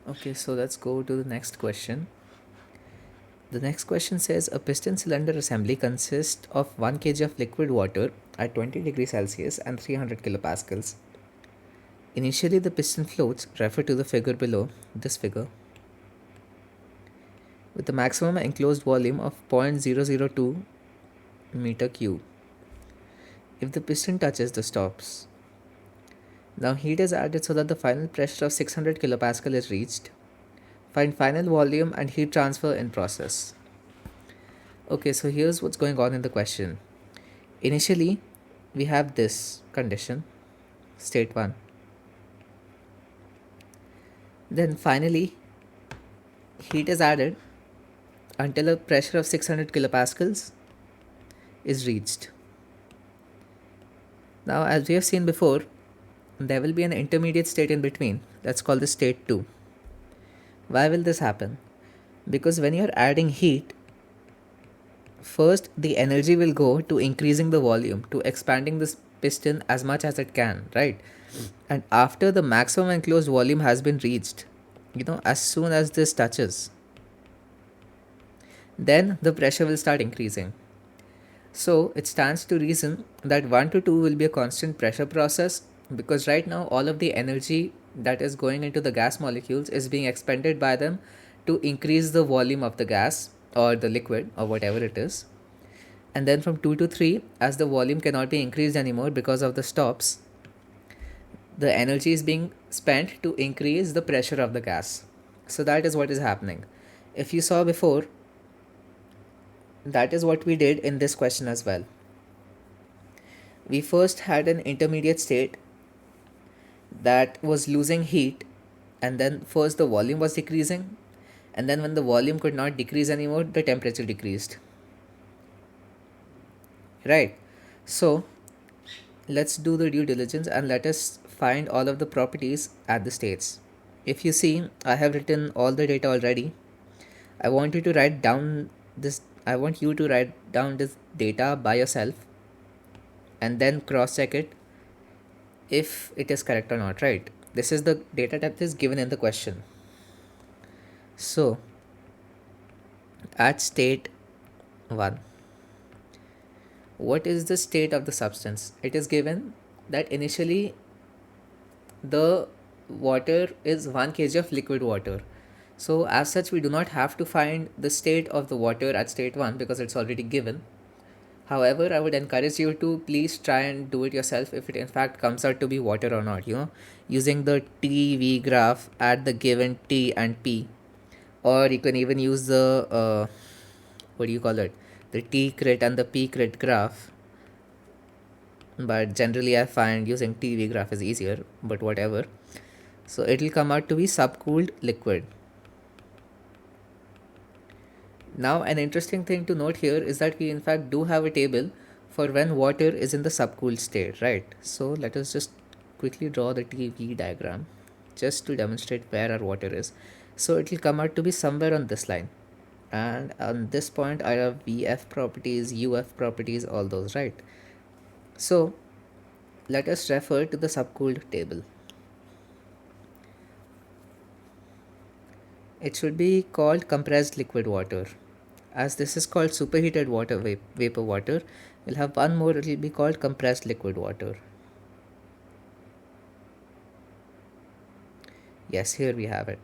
Okay, so let's go to the next question. The next question says a piston cylinder assembly consists of 1 kg of liquid water at 20 degrees Celsius and 300 kilopascals. Initially, the piston floats, refer to the figure below, this figure, with a maximum enclosed volume of 0.002 meter cube. If the piston touches the stops. Now heat is added so that the final pressure of 600 kilopascal is reached. Find final volume and heat transfer in process. Okay, so here's what's going on in the question. Initially, we have this condition, state 1. Then finally, heat is added until a pressure of 600 kilopascals is reached. Now, as we have seen before, there will be an intermediate state in between. That's called the state 2. Why will this happen? Because when you're adding heat, first the energy will go to increasing the volume, to expanding this piston as much as it can, right? And after the maximum enclosed volume has been reached, as soon as this touches, then the pressure will start increasing. So it stands to reason that 1 to 2 will be a constant pressure process, because right now all of the energy that is going into the gas molecules is being expended by them to increase the volume of the gas or the liquid or whatever it is. And then from 2 to 3, as the volume cannot be increased anymore because of the stops, the energy is being spent to increase the pressure of the gas. So that is what is happening. If you saw before, that is what we did in this question as well. We first had an intermediate state that was losing heat, and then first the volume was decreasing, and then when the volume could not decrease anymore, the temperature decreased. Right? So let's do the due diligence and let us find all of the properties at the states. If you see, I have written all the data already. I want you to write down this data by yourself and then cross check it if it is correct or not, right? This is the data that is given in the question. So at state 1, what is the state of the substance? It is given that initially the water is 1 kg of liquid water. So as such, we do not have to find the state of the water at state 1 because it's already given. However, I would encourage you to please try and do it yourself if it in fact comes out to be water or not, using the TV graph at the given T and P. Or you can even use the, what do you call it? The T crit and the P crit graph. But generally I find using TV graph is easier, but whatever. So it will come out to be subcooled liquid. Now an interesting thing to note here is that we in fact do have a table for when water is in the subcooled state, right? So let us just quickly draw the TV diagram just to demonstrate where our water is. So it will come out to be somewhere on this line, and on this point I have VF properties, UF properties, all those, right? So let us refer to the subcooled table. It should be called compressed liquid water. As this is called superheated water, vapor water, we'll have one more, it will be called compressed liquid water. Yes, here we have it.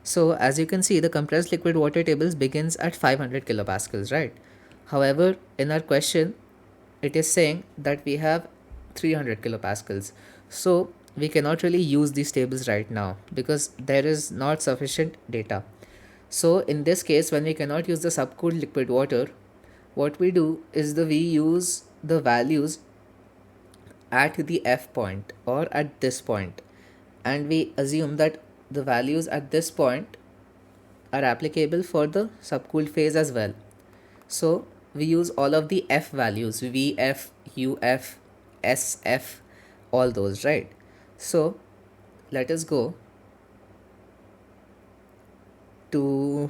So as you can see, the compressed liquid water tables begins at 500 kilopascals, right? However, in our question, it is saying that we have 300 kilopascals. So we cannot really use these tables right now because there is not sufficient data. So in this case, when we cannot use the subcooled liquid water, what we do is we use the values at the F point or at this point, and we assume that the values at this point are applicable for the subcooled phase as well. So we use all of the F values, VF, UF, SF, all those, right? So let us go to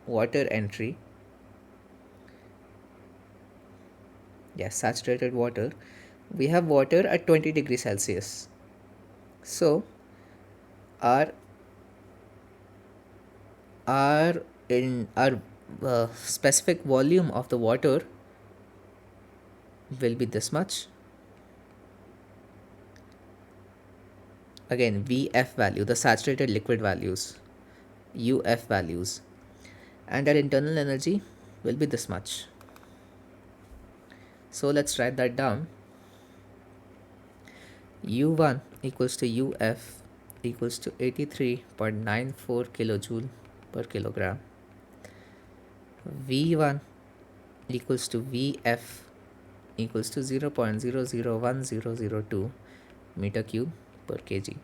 water entry. Yes, saturated water. We have water at 20 degrees Celsius. So our our specific volume of the water will be this much. Again, VF value, the saturated liquid values, UF values, and our internal energy will be this much. So let's write that down. U1 equals to UF equals to 83.94 kilojoule per kilogram. V1 equals to VF equals to 0.001002 meter cube per kg.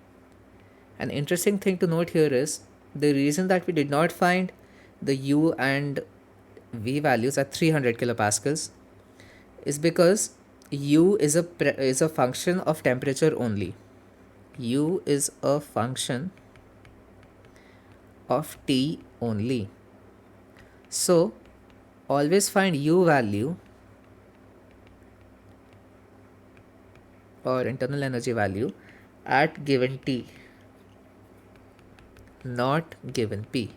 An interesting thing to note here is the reason that we did not find the U and V values at 300 kilopascals is because U is a function of temperature only. U is a function of T only. So always find U value or internal energy value at given T, not given P.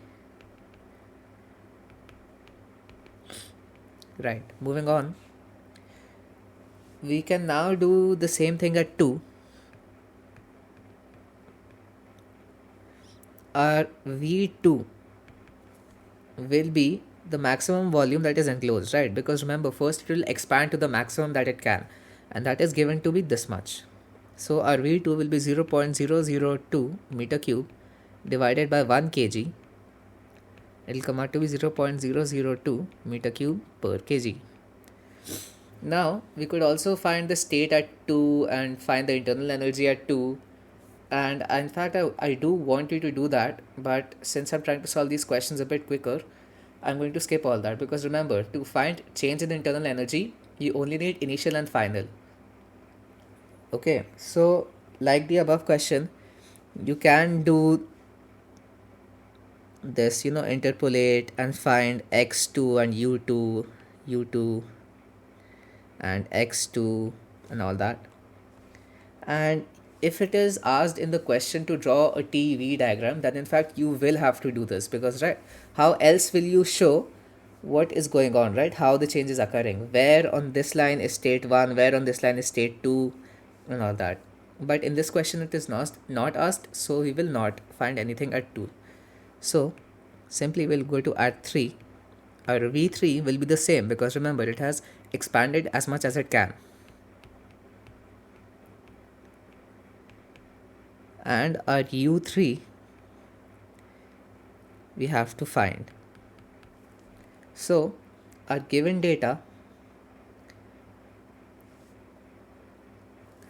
Right, moving on. We can now do the same thing at 2. Our V2 will be the maximum volume that is enclosed, right? Because remember, first it will expand to the maximum that it can, and that is given to be this much. So our V2 will be 0.002 meter cube divided by 1 kg. It will come out to be 0.002 meter cube per kg. Now we could also find the state at 2 and find the internal energy at 2. And in fact, I do want you to do that, but since I'm trying to solve these questions a bit quicker, I'm going to skip all that, because remember, to find change in internal energy, you only need initial and final. Okay, so like the above question, you can do this, interpolate and find x2 and u2 and x2 and all that. And if it is asked in the question to draw a TV diagram, then in fact you will have to do this, because right, how else will you show what is going on, right? How the change is occurring, where on this line is state 1, where on this line is state 2 and all that. But in this question it is not asked, so we will not find anything at 2. So simply we'll go to at 3. Our V3 will be the same, because remember, it has expanded as much as it can. And our U3 we have to find. So our given data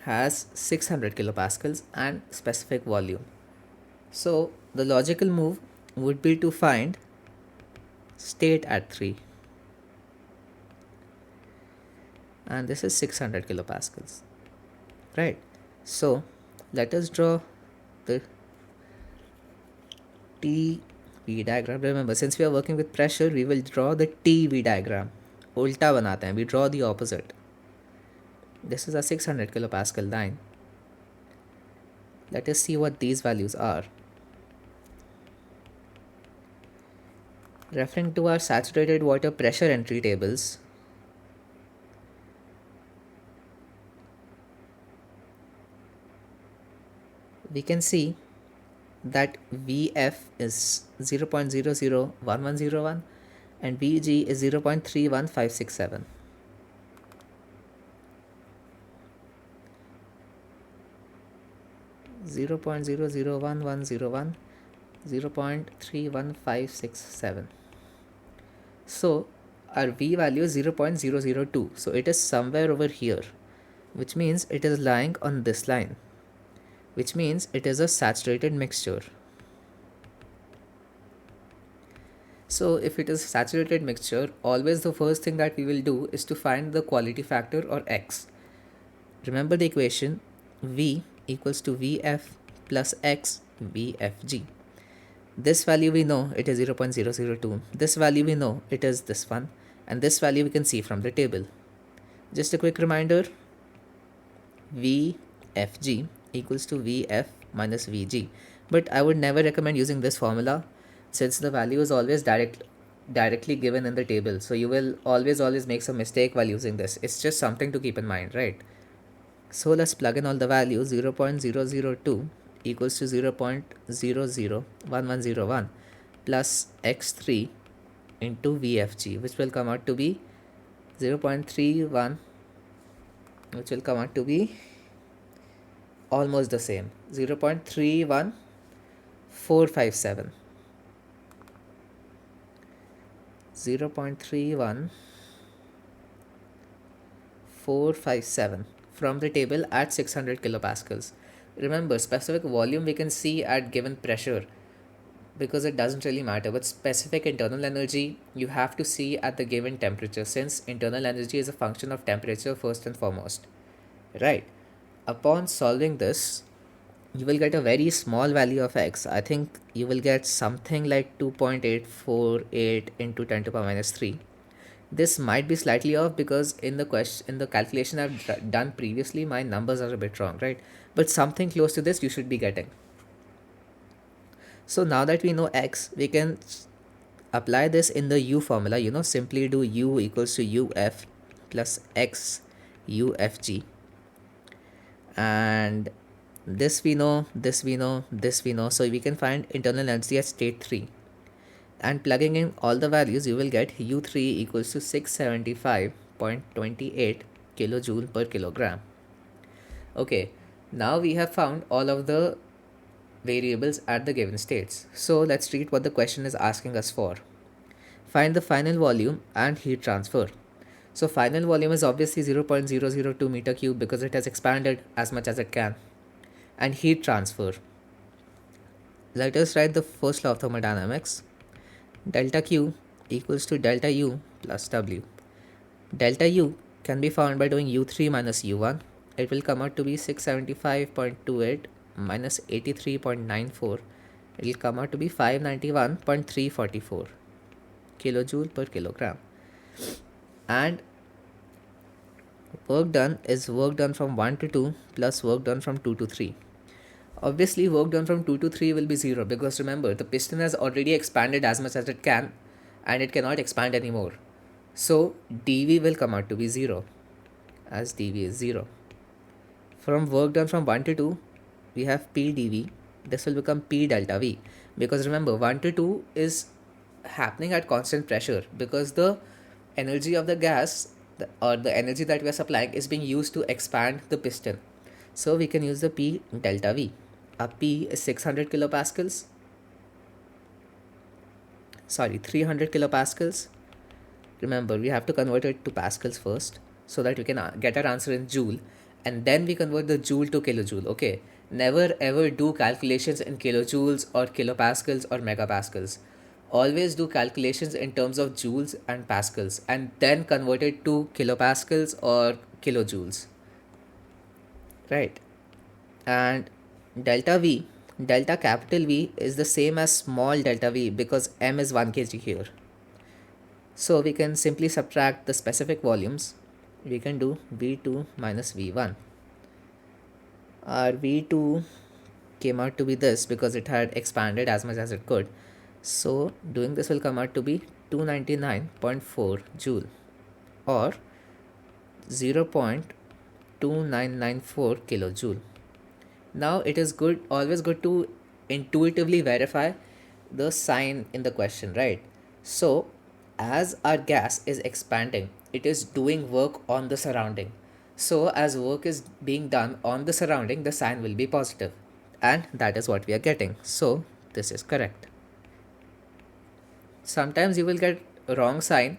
has 600 kilopascals and specific volume. So the logical move would be to find state at 3. And this is 600 kilopascals. Right. So let us draw the TV diagram. Remember, since we are working with pressure, we will draw the TV diagram. Ulta banate hain, we draw the opposite. This is a 600 kilopascal line. Let us see what these values are. Referring to our saturated water pressure entry tables, we can see that VF is 0.001101 and VG is 0.31567. Zero 0.001101, 0.31567. So our V value is 0.002. So it is somewhere over here, which means it is lying on this line, which means it is a saturated mixture. So if it is saturated mixture, always the first thing that we will do is to find the quality factor, or X. Remember the equation, V equals to Vf plus X Vfg. This value we know it is 0.002. This value we know it is this one. And this value we can see from the table. Just a quick reminder, Vfg equals to Vf minus Vg. But I would never recommend using this formula, since the value is always directly given in the table, so you will always make some mistake while using this. It's just something to keep in mind, right? So let's plug in all the values. 0.002 equals to 0.001101 plus x3 into vfg, which will come out to be 0.31, which will come out to be almost the same, 0.31457. 0.31457 from the table at 600 kilopascals. Remember, specific volume we can see at given pressure because it doesn't really matter, but specific internal energy you have to see at the given temperature, since internal energy is a function of temperature first and foremost, right? Upon solving this, you will get a very small value of x. I think you will get something like 2.848 into 10 to the power minus 3. This might be slightly off because in the calculation I've done previously, my numbers are a bit wrong, right? But something close to this you should be getting. So now that we know x, we can apply this in the u formula. Simply do u equals to uf plus x ufg, and this we know, this we know, this we know, so we can find internal energy at state 3, and plugging in all the values you will get u3 equals to 675.28 kilojoule per kilogram. Okay, now we have found all of the variables at the given states. So let's read what the question is asking us for. Find the final volume and heat transfer. So final volume is obviously 0.002 meter cube because it has expanded as much as it can. And heat transfer. Let us write the first law of thermodynamics. Delta Q equals to delta U plus W. Delta U can be found by doing U3 minus U1. It will come out to be 675.28 minus 83.94. It will come out to be 591.344 kilojoule per kilogram. And work done is work done from 1 to 2 plus work done from 2 to 3. Obviously, work done from 2 to 3 will be 0 because remember, the piston has already expanded as much as it can and it cannot expand anymore. So dV will come out to be 0 as dV is 0. From work done from 1 to 2, we have P dV. This will become P delta V because remember, 1 to 2 is happening at constant pressure because the energy of the gas or the energy that we are supplying is being used to expand the piston. So we can use the P delta V. A P is 600 kilopascals. 300 kilopascals. Remember, we have to convert it to pascals first so that we can get our answer in joule, and then we convert the joule to kilojoule. Okay, never ever do calculations in kilojoules or kilopascals or megapascals. Always do calculations in terms of joules and pascals and then convert it to kilopascals or kilojoules, right? And delta V, delta capital V is the same as small delta V because M is 1 kg here. So we can simply subtract the specific volumes. We can do V2 minus V1. Our V2 came out to be this because it had expanded as much as it could. So doing this will come out to be 299.4 joule or 0.2994 kilojoule. Now it is always good to intuitively verify the sign in the question, right? So as our gas is expanding, it is doing work on the surrounding. So as work is being done on the surrounding, the sign will be positive, and that is what we are getting. So this is correct. Sometimes you will get a wrong sign,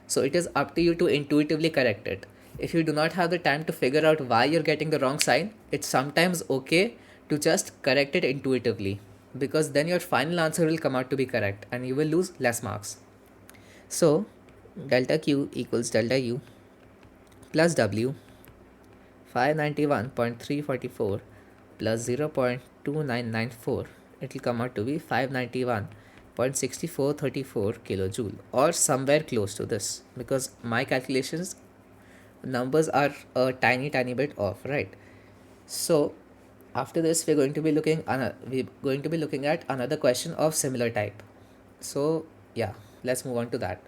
so it is up to you to intuitively correct it. If you do not have the time to figure out why you're getting the wrong sign, it's sometimes okay to just correct it intuitively because then your final answer will come out to be correct and you will lose less marks. So delta Q equals delta U plus W, 591.344 plus 0.2994. It will come out to be 591.6434 kilojoule or somewhere close to this because my calculations numbers are a tiny bit off, right? So after this we're going to be looking at another question of similar type. So, yeah, let's move on to that.